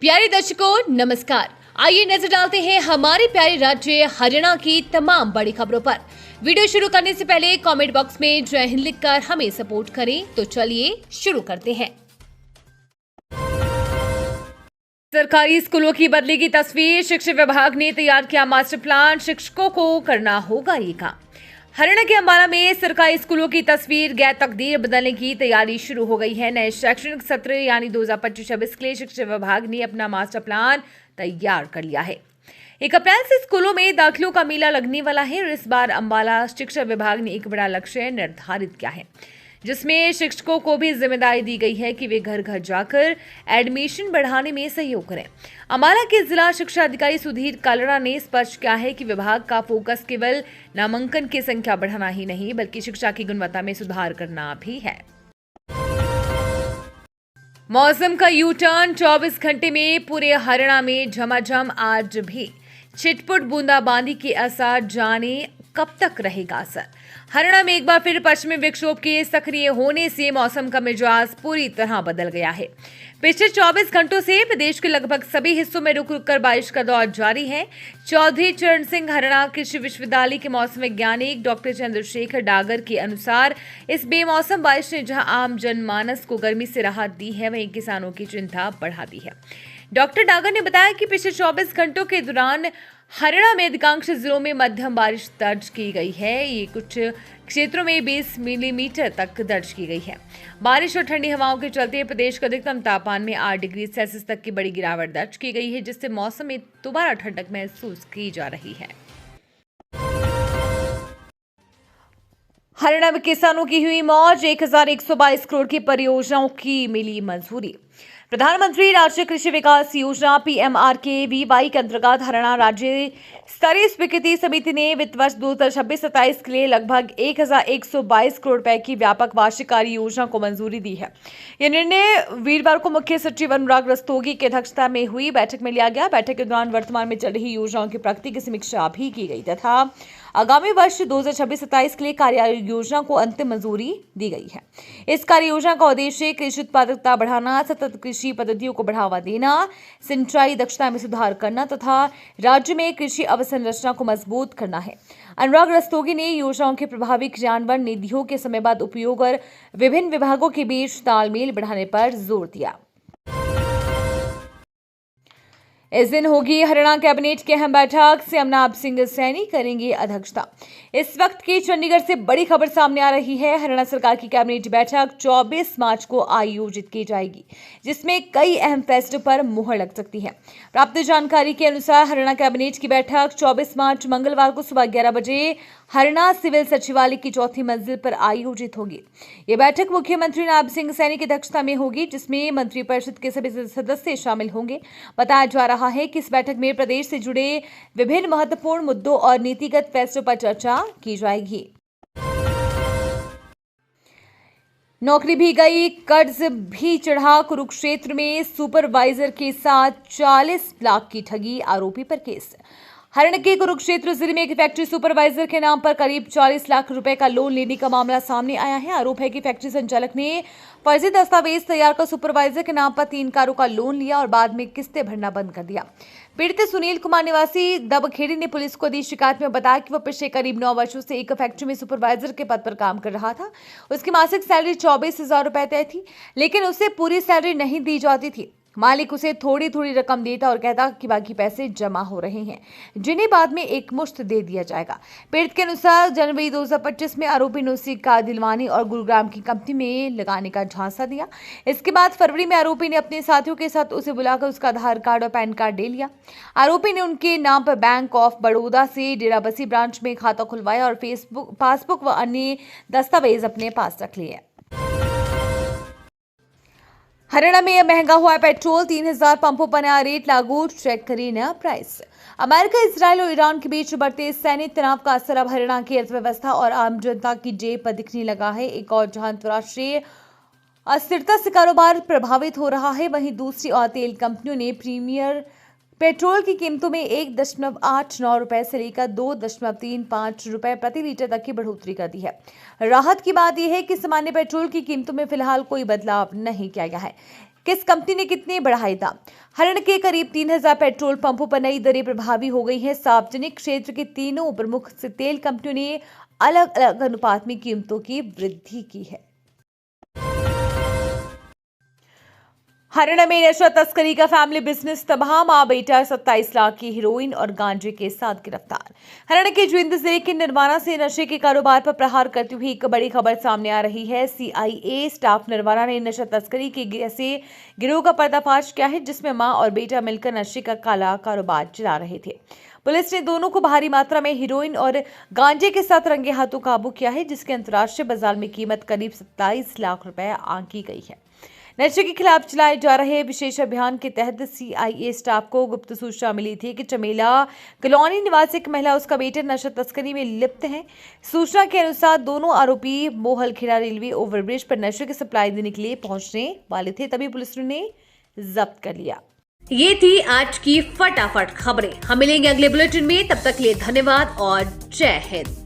प्यारे दर्शकों नमस्कार। आइए नजर डालते हैं हमारे प्यारे राज्य हरियाणा की तमाम बड़ी खबरों पर। वीडियो शुरू करने से पहले कमेंट बॉक्स में जय हिंद लिखकर हमें सपोर्ट करें। तो चलिए शुरू करते हैं। सरकारी स्कूलों की बदली की तस्वीर, शिक्षा विभाग ने तैयार किया मास्टर प्लान, शिक्षकों को करना होगा ये काम। हरियाणा के अंबाला में सरकारी स्कूलों की तस्वीर गैर तकदीर बदलने की तैयारी शुरू हो गई है। नए शैक्षणिक सत्र यानी 2025-26 के लिए शिक्षा विभाग ने अपना मास्टर प्लान तैयार कर लिया है। 1 अप्रैल से स्कूलों में दाखिलों का मेला लगने वाला है और इस बार अंबाला शिक्षा विभाग ने एक बड़ा लक्ष्य निर्धारित किया है, जिसमें शिक्षकों को भी जिम्मेदारी दी गई है कि वे घर घर जाकर एडमिशन बढ़ाने में सहयोग करें। अंबाला के जिला शिक्षा अधिकारी सुधीर कालड़ा ने स्पष्ट किया है कि विभाग का फोकस केवल नामांकन की संख्या बढ़ाना ही नहीं बल्कि शिक्षा की गुणवत्ता में सुधार करना भी है। मौसम का यू टर्न, 24 घंटे में पूरे हरियाणा में झमाझम। आज भी छिटपुट बूंदाबांदी के असर, जाने कब तक रहेगा असर। हरियाणा में एक बार फिर पश्चिमी विक्षोभ के सक्रिय होने से मौसम का मिजाज पूरी तरह बदल गया है। पिछले 24 घंटों से प्रदेश के लगभग सभी हिस्सों में रुक रुक कर बारिश का दौर जारी है। चौधरी चरण सिंह हरियाणा कृषि विश्वविद्यालय के मौसम वैज्ञानिक डॉक्टर चंद्रशेखर डागर के अनुसार इस बेमौसम बारिश ने जहां आम जनमानस को गर्मी से राहत दी है, वहीं किसानों की चिंता बढ़ा दी है। डॉक्टर डागर ने बताया कि पिछले 24 घंटों के दौरान हरियाणा में अधिकांश जिलों में मध्यम बारिश दर्ज की गई है। ये कुछ क्षेत्रों में 20 मिलीमीटर तक दर्ज की गई है। बारिश और ठंडी हवाओं के चलते प्रदेश के अधिकतम तापमान में 8 डिग्री सेल्सियस तक की बड़ी गिरावट दर्ज की गई है, जिससे मौसम में दोबारा ठंडक महसूस की जा रही है। हरियाणा में किसानों की हुई मौज, 1122 करोड़ की परियोजनाओं की मिली मंजूरी। प्रधानमंत्री राज्य कृषि विकास योजना PMRKVY के अंतर्गत हरियाणा राज्य स्तरीय स्वीकृति समिति ने वित्त वर्ष 2026-27 के लिए लगभग 1122 करोड़ रुपए की व्यापक वार्षिक कार्य योजना को मंजूरी दी है। यह निर्णय वीरवार को मुख्य सचिव अनुराग रस्तोगी की अध्यक्षता में हुई बैठक में लिया गया। बैठक के दौरान वर्तमान में चल रही योजनाओं की प्रगति की समीक्षा भी की गई तथा आगामी वर्ष 2026-27 के लिए कार्य योजना को अंतिम मंजूरी दी गई है। इस कार्य योजना का उद्देश्य कृषि उत्पादकता बढ़ाना, सतत कृषि पद्धतियों को बढ़ावा देना, सिंचाई दक्षता में सुधार करना तथा राज्य में कृषि अवसंरचना को मजबूत करना है। अनुराग रस्तोगी ने योजनाओं के प्रभावी क्रियान्वयन, निधियों के समयबद्ध उपयोग और विभिन्न विभागों के बीच तालमेल बढ़ाने पर जोर दिया। इस दिन होगी हरियाणा कैबिनेट की अहम बैठक, सीएम नवाब सिंह सैनी करेंगे अध्यक्षता। इस वक्त की चंडीगढ़ से बड़ी खबर सामने आ रही है। हरियाणा सरकार की कैबिनेट बैठक 24 मार्च को आयोजित की जाएगी, जिसमें कई अहम फैसलों पर मुहर लग सकती है। प्राप्त जानकारी के अनुसार हरियाणा कैबिनेट की बैठक 24 मार्च मंगलवार को सुबह 11 बजे हरियाणा सिविल सचिवालय की 4थी मंजिल पर आयोजित होगी। ये बैठक मुख्यमंत्री नवाब सिंह सैनी की अध्यक्षता में होगी, जिसमें मंत्रिपरिषद के सभी सदस्य शामिल होंगे। बताया जा रहा है कि इस बैठक में प्रदेश से जुड़े विभिन्न महत्वपूर्ण मुद्दों और नीतिगत फैसलों पर चर्चा की जाएगी। नौकरी भी गई, कर्ज भी चढ़ा। कुरुक्षेत्र में सुपरवाइजर के साथ 40 लाख की ठगी, आरोपी पर केस। हरियाणा के कुरुक्षेत्र जिले में एक फैक्ट्री सुपरवाइजर के नाम पर करीब 40 लाख रुपए का लोन लेने का मामला सामने आया है। आरोप है कि फैक्ट्री संचालक ने फर्जी दस्तावेज तैयार कर सुपरवाइजर के नाम पर 3 कारों का लोन लिया और बाद में किस्तें भरना बंद कर दिया। पीड़ित सुनील कुमार निवासी दबखेड़ी ने पुलिस को दी शिकायत में बताया कि वह पिछले करीब 9 वर्षों से एक फैक्ट्री में सुपरवाइजर के पद पर काम कर रहा था। उसकी मासिक सैलरी 24,000 रुपए तय थी, लेकिन उसे पूरी सैलरी नहीं दी जाती थी। मालिक उसे थोड़ी थोड़ी रकम देता और कहता कि बाकी पैसे जमा हो रहे हैं, जिन्हें बाद में एक मुश्त दे दिया जाएगा। पीड़ित के अनुसार जनवरी 2025 में आरोपी ने उसे कार दिलवाने और गुरुग्राम की कंपनी में लगाने का झांसा दिया। इसके बाद फरवरी में आरोपी ने अपने साथियों के साथ उसे बुलाकर उसका आधार कार्ड और पैन कार्ड ले लिया। आरोपी ने उनके नाम पर बैंक ऑफ बड़ौदा से डेराबस्सी ब्रांच में खाता खुलवाया और पासबुक व अन्य दस्तावेज अपने पास रख लिए। हरियाणा में महंगा हुआ पेट्रोल, 3000 पंपों पर नया रेट लागू, चेक करिए नया प्राइस। अमेरिका, इजरायल और ईरान के बीच बढ़ते सैन्य तनाव का असर अब हरियाणा की अर्थव्यवस्था और आम जनता की जेब पर दिखने लगा है। एक और जहां अंतर्राष्ट्रीय अस्थिरता से कारोबार प्रभावित हो रहा है, वहीं दूसरी ओर तेल कंपनियों ने प्रीमियर पेट्रोल की कीमतों में 1.89 रुपए से लेकर 2.35 रुपए प्रति लीटर तक की बढ़ोतरी कर दी है। राहत की बात यह है कि सामान्य पेट्रोल की कीमतों में फिलहाल कोई बदलाव नहीं किया गया है। किस कंपनी ने कितने बढ़ाए दाम। हरियाणा के करीब 3000 पेट्रोल पंपों पर नई दरें प्रभावी हो गई हैं। सार्वजनिक क्षेत्र की तीनों प्रमुख तेल कंपनियों ने अलग अलग अनुपात में कीमतों की वृद्धि की है। हरियाणा में नशा तस्करी का फैमिली बिजनेस तबाह। मां बेटा 27 लाख की हीरोइन और गांजे के साथ गिरफ्तार। हरियाणा के जींद जिले के नरवाना से नशे के कारोबार पर प्रहार करती हुई एक बड़ी खबर सामने आ रही है। सीआईए स्टाफ नरवाना ने नशा तस्करी के ऐसे गिरोह का पर्दाफाश किया है जिसमें मां और बेटा मिलकर नशे का काला कारोबार चला रहे थे। पुलिस ने दोनों को भारी मात्रा में हीरोइन और गांजे के साथ रंगे हाथों काबू किया है, जिसकी अंतर्राष्ट्रीय बाजार में कीमत करीब 27 लाख रुपए आंकी गई है। नशे के खिलाफ चलाए जा रहे विशेष अभियान के तहत सीआईए स्टाफ को गुप्त सूचना मिली थी कि चमेला कॉलोनी निवासी एक महिला उसका बेटा नशा तस्करी में लिप्त है। सूचना के अनुसार दोनों आरोपी मोहलखेड़ा रेलवे ओवरब्रिज पर नशे की सप्लाई देने के लिए पहुंचने वाले थे, तभी पुलिस ने जब्त कर लिया। ये थी आज की फटाफट खबरें। हम मिलेंगे अगले बुलेटिन में, तब तक के लिए धन्यवाद और जय हिंद।